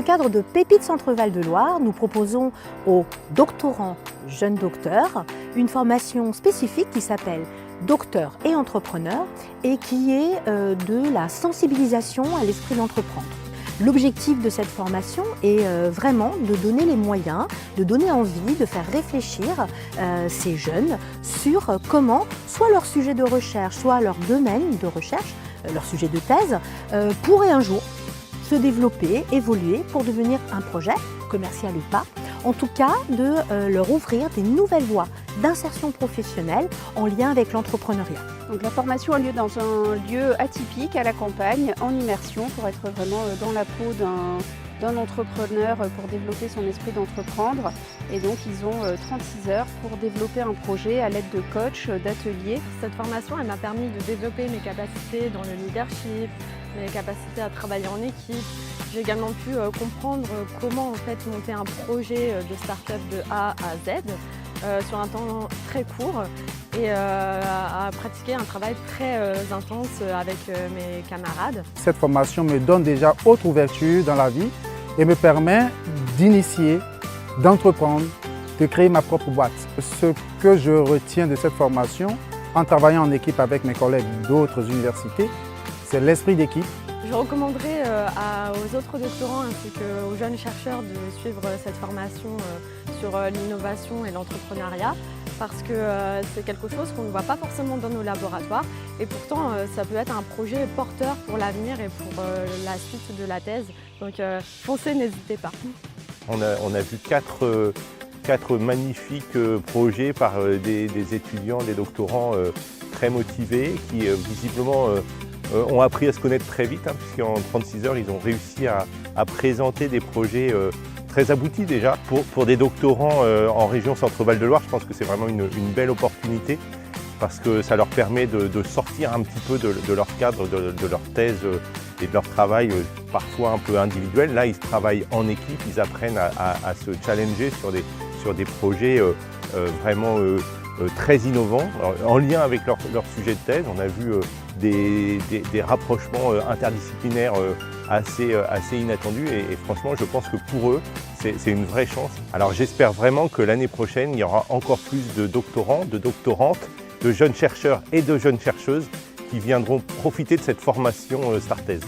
cadre de Pépites Centre-Val de Loire, nous proposons aux doctorants jeunes docteurs une formation spécifique qui s'appelle Docteur et entrepreneur et qui est de la sensibilisation à l'esprit d'entreprendre. L'objectif de cette formation est vraiment de donner les moyens, de donner envie, de faire réfléchir ces jeunes sur comment, soit leur sujet de recherche, soit leur domaine de recherche, leur sujet de thèse, pourrait un jour se développer, évoluer pour devenir un projet, commercial ou pas, en tout cas de leur ouvrir des nouvelles voies d'insertion professionnelle en lien avec l'entrepreneuriat. Donc la formation a lieu dans un lieu atypique, à la campagne, en immersion, pour être vraiment dans la peau d'un entrepreneur pour développer son esprit d'entreprendre. Et donc ils ont 36 heures pour développer un projet à l'aide de coachs, d'ateliers. Cette formation elle m'a permis de développer mes capacités dans le leadership, mes capacités à travailler en équipe. J'ai également pu comprendre comment en fait monter un projet de start-up de A à Z sur un temps très court et à pratiquer un travail très intense avec mes camarades. Cette formation me donne déjà autre ouverture dans la vie et me permet d'initier, d'entreprendre, de créer ma propre boîte. Ce que je retiens de cette formation, en travaillant en équipe avec mes collègues d'autres universités, c'est l'esprit d'équipe. Je recommanderais aux autres doctorants ainsi qu'aux jeunes chercheurs de suivre cette formation sur l'innovation et l'entrepreneuriat parce que c'est quelque chose qu'on ne voit pas forcément dans nos laboratoires et pourtant ça peut être un projet porteur pour l'avenir et pour la suite de la thèse. Donc foncez, n'hésitez pas. On a vu quatre magnifiques projets par des étudiants, des doctorants très motivés qui visiblement ont appris à se connaître très vite, puisqu'en 36 heures, ils ont réussi à présenter des projets très aboutis déjà. Pour des doctorants en région Centre-Val de Loire, je pense que c'est vraiment une belle opportunité parce que ça leur permet de sortir un petit peu de leur cadre, de leur thèse et de leur travail parfois un peu individuel. Là, ils travaillent en équipe, ils apprennent à se challenger sur des projets vraiment très innovants, en lien avec leur sujet de thèse. On a vu des rapprochements interdisciplinaires assez inattendus et franchement je pense que pour eux c'est une vraie chance. Alors j'espère vraiment que l'année prochaine il y aura encore plus de doctorants, de doctorantes, de jeunes chercheurs et de jeunes chercheuses qui viendront profiter de cette formation Startez.